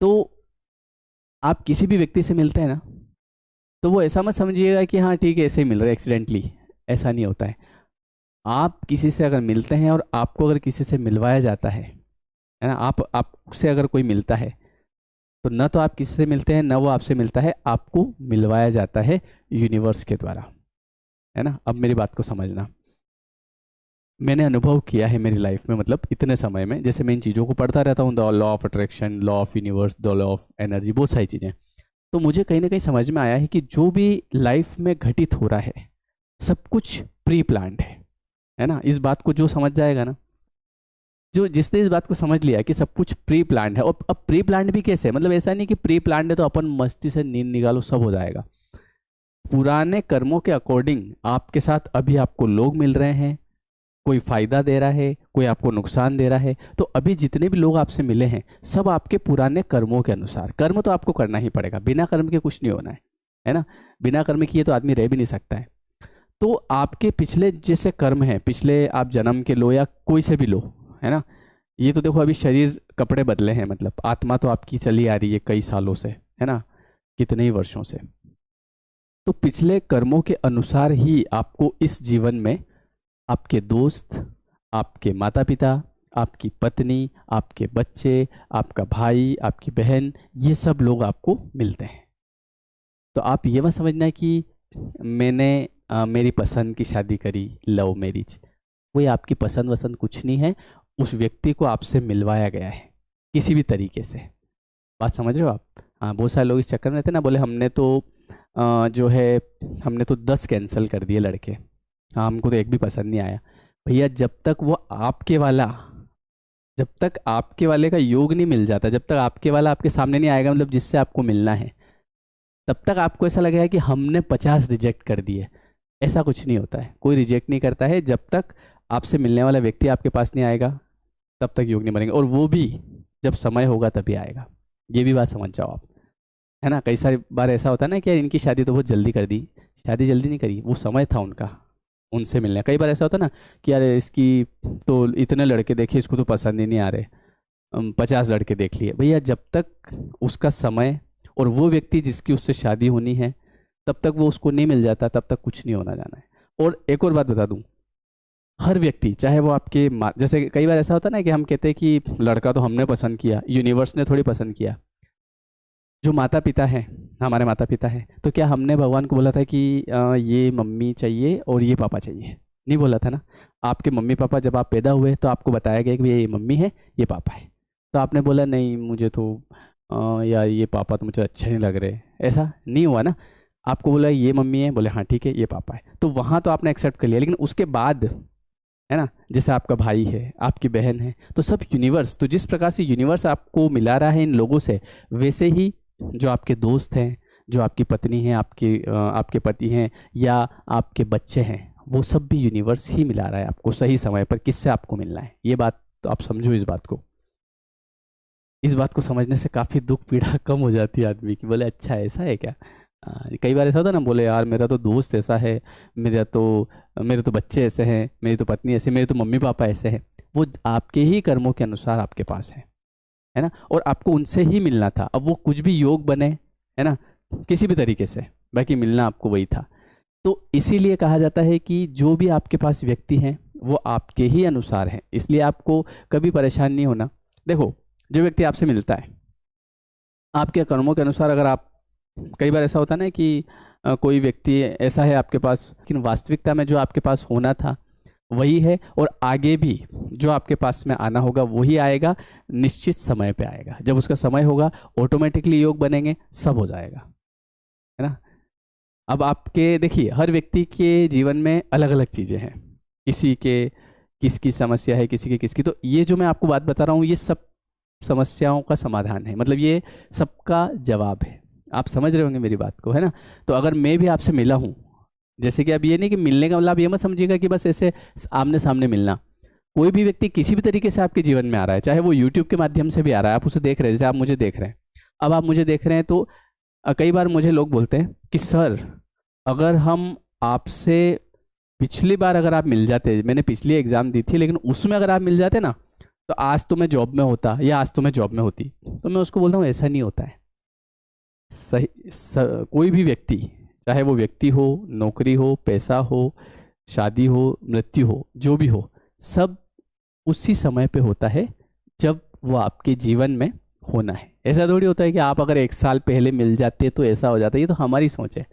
तो आप किसी भी व्यक्ति से मिलते हैं ना, तो वो ऐसा मत समझिएगा कि हाँ ठीक है ऐसे ही मिल रहा है एक्सीडेंटली। ऐसा नहीं होता है। आप किसी से अगर मिलते हैं और आपको अगर किसी से मिलवाया जाता है ना, आपसे अगर कोई मिलता है, तो न तो आप किसी से मिलते हैं, न वो आपसे मिलता है, आपको मिलवाया जाता है यूनिवर्स के द्वारा। है ना? अब मेरी बात को समझना। मैंने अनुभव किया है मेरी लाइफ में, मतलब इतने समय में, जैसे मैं इन चीज़ों को पढ़ता रहता हूँ, the law of attraction, law of universe, the law of energy, बहुत सारी चीज़ें। तो मुझे कहीं ना कहीं समझ में आया है कि जो भी लाइफ में घटित हो रहा है, सब कुछ प्री प्लान्ड है ना? इस बात को जो समझ जाएगा ना, जो जिसने इस बात को समझ लिया कि सब कुछ प्री प्लान्ड है। और अब प्री प्लान्ड भी कैसे, मतलब ऐसा नहीं कि प्री प्लान्ड है तो अपन मस्ती से नींद निकालो सब हो जाएगा। पुराने कर्मों के अकॉर्डिंग आपके साथ अभी आपको लोग मिल रहे हैं, कोई फायदा दे रहा है, कोई आपको नुकसान दे रहा है, तो अभी जितने भी लोग आपसे मिले हैं सब आपके पुराने कर्मों के अनुसार। कर्म तो आपको करना ही पड़ेगा, बिना कर्म के कुछ नहीं होना है ना? बिना कर्म किए तो आदमी रह भी नहीं सकता है। तो आपके पिछले जैसे कर्म हैं, पिछले आप जन्म के लो या कोई से भी लो, है ना? ये तो देखो अभी शरीर कपड़े बदले हैं, मतलब आत्मा तो आपकी चली आ रही है कई सालों से, है ना? कितने ही वर्षों से। तो पिछले कर्मों के अनुसार ही आपको इस जीवन में आपके दोस्त, आपके माता पिता, आपकी पत्नी, आपके बच्चे, आपका भाई, आपकी बहन, ये सब लोग आपको मिलते हैं। तो आप ये मत समझना है कि मैंने मेरी पसंद की शादी करी, लव मैरिज। कोई आपकी पसंद वसंद कुछ नहीं है, उस व्यक्ति को आपसे मिलवाया गया है किसी भी तरीके से। बात समझ रहे हो आप? हाँ, बहुत सारे लोग इस चक्कर में रहते हैं ना, बोले हमने तो जो है हमने तो 10 कैंसिल कर दिए लड़के, हाँ हमको तो एक भी पसंद नहीं आया। भैया जब तक आपके वाले का योग नहीं मिल जाता, जब तक आपके वाला आपके सामने नहीं आएगा, मतलब जिससे आपको मिलना है, तब तक आपको ऐसा लगेगा कि हमने 50 रिजेक्ट कर दिए। ऐसा कुछ नहीं होता है, कोई रिजेक्ट नहीं करता है। जब तक आपसे मिलने वाला व्यक्ति आपके पास नहीं आएगा तब तक योग नहीं बनेंगे, और वो भी जब समय होगा तभी आएगा। ये भी बात समझ जाओ आप, है ना? कई सारी बार ऐसा होता है ना कि यार इनकी शादी तो बहुत जल्दी कर दी। शादी जल्दी नहीं करी, वो समय था उनका उनसे मिलने। कई बार ऐसा होता है ना कि यार इसकी तो इतने लड़के देखे, इसको तो पसंद ही नहीं आ रहे, 50 लड़के देख लिए। भैया जब तक उसका समय और वो व्यक्ति जिसकी उससे शादी होनी है तब तक वो उसको नहीं मिल जाता, तब तक कुछ नहीं होना जाना है। और एक और बात बता दूं, हर व्यक्ति चाहे वो आपके जैसे कई बार ऐसा होता है ना कि हम कहते हैं कि लड़का तो हमने पसंद किया, यूनिवर्स ने थोड़ी पसंद किया। जो माता पिता हैं, हमारे माता पिता हैं, तो क्या हमने भगवान को बोला था कि ये मम्मी चाहिए और ये पापा चाहिए? नहीं बोला था ना। आपके मम्मी पापा जब आप पैदा हुए तो आपको बताया गया कि ये मम्मी है, ये पापा है। तो आपने बोला नहीं मुझे तो यार ये पापा तो मुझे अच्छे नहीं लग रहे। ऐसा नहीं हुआ ना। आपको बोला ये मम्मी है, बोले हाँ ठीक है ये पापा है, तो वहाँ तो आपने एक्सेप्ट कर लिया। लेकिन उसके बाद, है ना, जैसे आपका भाई है, आपकी बहन है, तो सब यूनिवर्स, तो जिस प्रकार से यूनिवर्स आपको मिला रहा है इन लोगों से, वैसे ही जो आपके दोस्त हैं, जो आपकी पत्नी है, आपके पति हैं, या आपके बच्चे हैं, वो सब भी यूनिवर्स ही मिला रहा है आपको सही समय पर किससे आपको मिलना है। ये बात तो आप समझो। इस बात को समझने से काफ़ी दुख पीड़ा कम हो जाती है आदमी की। बोले अच्छा ऐसा है क्या? कई बार ऐसा होता है ना, बोले यार मेरा तो दोस्त ऐसा है, मेरा तो मेरे तो बच्चे ऐसे हैं, मेरी तो पत्नी ऐसे, मेरे तो मम्मी पापा ऐसे हैं। वो आपके ही कर्मों के अनुसार आपके पास है ना? और आपको उनसे ही मिलना था। अब वो कुछ भी योग बने, है ना, किसी भी तरीके से, बाकी मिलना आपको वही था। तो इसीलिए कहा जाता है कि जो भी आपके पास व्यक्ति हैं वो आपके ही अनुसार हैं, इसलिए आपको कभी परेशान नहीं होना। देखो, जो व्यक्ति आपसे मिलता है आपके कर्मों के अनुसार, अगर आप, कई बार ऐसा होता है ना कि कोई व्यक्ति ऐसा है आपके पास, लेकिन वास्तविकता में जो आपके पास होना था वही है, और आगे भी जो आपके पास में आना होगा वही आएगा। निश्चित समय पे आएगा, जब उसका समय होगा ऑटोमेटिकली योग बनेंगे, सब हो जाएगा, है ना? अब आपके देखिए, हर व्यक्ति के जीवन में अलग अलग चीज़ें हैं। किसी के किसकी समस्या है, किसी के किसकी। तो ये जो मैं आपको बात बता रहा हूँ ये सब समस्याओं का समाधान है, मतलब ये सबका जवाब है। आप समझ रहे होंगे मेरी बात को, है ना? तो अगर मैं भी आपसे मिला हूँ, जैसे कि अब ये नहीं कि मिलने का मतलब ये मत समझिएगा कि बस ऐसे आमने सामने मिलना। कोई भी व्यक्ति किसी भी तरीके से आपके जीवन में आ रहा है, चाहे वो यूट्यूब के माध्यम से भी आ रहा है, आप उसे देख रहे हैं, जैसे आप मुझे देख रहे हैं। अब आप मुझे देख रहे हैं तो कई बार मुझे लोग बोलते हैं कि सर, अगर हम आपसे पिछली बार अगर आप मिल जाते, मैंने पिछली एग्जाम दी थी लेकिन उसमें अगर आप मिल जाते ना, तो आज तो मैं जॉब में होता या आज तो मैं जॉब में होती, तो मैं उसको बोलता हूँ ऐसा नहीं होता है। कोई भी व्यक्ति, चाहे वो व्यक्ति हो, नौकरी हो, पैसा हो, शादी हो, मृत्यु हो, जो भी हो, सब उसी समय पे होता है जब वो आपके जीवन में होना है। ऐसा थोड़ी होता है कि आप अगर 1 साल पहले मिल जाते तो ऐसा हो जाता है, ये तो हमारी सोच है।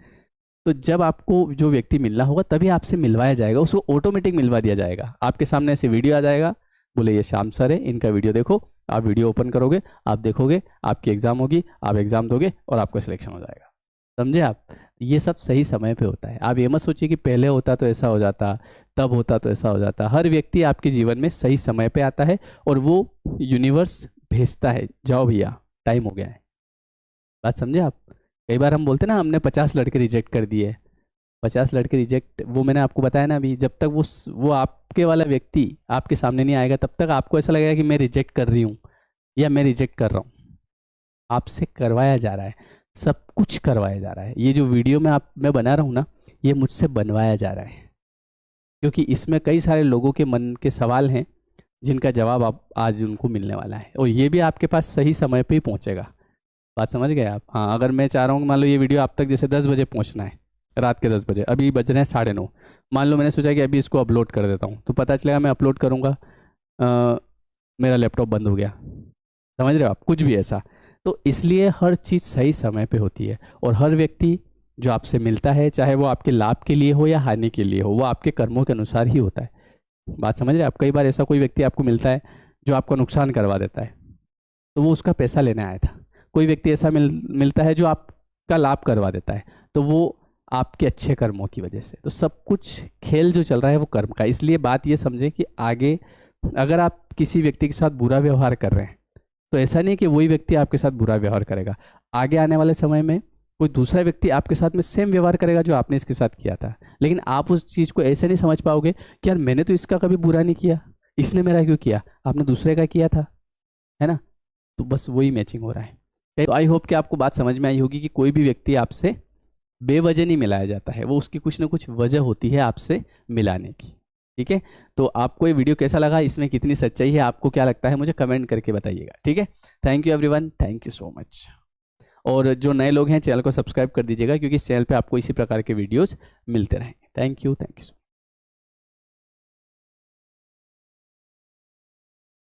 तो जब आपको जो व्यक्ति मिलना होगा तभी आपसे मिलवाया जाएगा, उसको ऑटोमेटिक मिलवा दिया जाएगा। आपके सामने ऐसे वीडियो आ जाएगा, बोले ये श्याम सर है, इनका वीडियो देखो। आप वीडियो ओपन करोगे, आप देखोगे, आपकी एग्जाम होगी, आप एग्जाम दोगे और आपका सिलेक्शन हो जाएगा। समझे आप? ये सब सही समय पे होता है। आप ये मत सोचिए कि पहले होता तो ऐसा हो जाता, तब होता तो ऐसा हो जाता। हर व्यक्ति आपके जीवन में सही समय पे आता है और वो यूनिवर्स भेजता है, जाओ भैया टाइम हो गया है। बात समझे आप? कई बार हम बोलते ना हमने 50 लड़के रिजेक्ट कर दिए, 50 लड़के रिजेक्ट, वो मैंने आपको बताया ना अभी, जब तक वो आपके वाला व्यक्ति आपके सामने नहीं आएगा तब तक आपको ऐसा लगेगा कि मैं रिजेक्ट कर रही हूँ या मैं रिजेक्ट कर रहा हूँ। आपसे करवाया जा रहा है, सब कुछ करवाया जा रहा है। ये जो वीडियो मैं बना रहा हूँ ना, ये मुझसे बनवाया जा रहा है, क्योंकि इसमें कई सारे लोगों के मन के सवाल हैं जिनका जवाब आप आज उनको मिलने वाला है, और ये भी आपके पास सही समय पे ही पहुँचेगा। बात समझ गए आप? हाँ, अगर मैं चाह रहा हूँ मान लो ये वीडियो आप तक जैसे 10 बजे पहुँचना है, रात के 10 बजे, अभी बज रहे हैं 9:30, मान लो मैंने सोचा कि अभी इसको अपलोड कर देता हूँ, तो पता चलेगा मैं अपलोड करूँगा, मेरा लैपटॉप बंद हो गया। समझ रहे हो आप? कुछ भी ऐसा। तो इसलिए हर चीज़ सही समय पे होती है, और हर व्यक्ति जो आपसे मिलता है, चाहे वो आपके लाभ के लिए हो या हानि के लिए हो, वो आपके कर्मों के अनुसार ही होता है। बात समझ रहे हैं आप? कई बार ऐसा कोई व्यक्ति आपको मिलता है जो आपका नुकसान करवा देता है, तो वो उसका पैसा लेने आया था। कोई व्यक्ति ऐसा मिलता है जो आपका लाभ करवा देता है, तो वो आपके अच्छे कर्मों की वजह से। तो सब कुछ खेल जो चल रहा है वो कर्म का। इसलिए बात ये समझें कि आगे अगर आप किसी व्यक्ति के साथ बुरा व्यवहार कर रहे हैं, तो ऐसा नहीं कि वही व्यक्ति आपके साथ बुरा व्यवहार करेगा। आगे आने वाले समय में कोई दूसरा व्यक्ति आपके साथ में सेम व्यवहार करेगा जो आपने इसके साथ किया था, लेकिन आप उस चीज़ को ऐसे नहीं समझ पाओगे कि यार मैंने तो इसका कभी बुरा नहीं किया, इसने मेरा क्यों किया, आपने दूसरे का किया था, है ना? तो बस वही मैचिंग हो रहा है। तो आई होप कि आपको बात समझ में आई होगी कि कोई भी व्यक्ति आपसे बेवजह नहीं मिलाया जाता है, वो उसकी कुछ ना कुछ वजह होती है आपसे मिलाने की। ठीक है? तो आपको ये वीडियो कैसा लगा, इसमें कितनी सच्चाई है, आपको क्या लगता है, मुझे कमेंट करके बताइएगा। ठीक है? Thank you everyone, thank you so much. और जो नए लोग हैं चैनल को सब्सक्राइब कर दीजिएगा, क्योंकि इस चैनल पे आपको इसी प्रकार के वीडियोस मिलते रहेंगे। Thank you so much.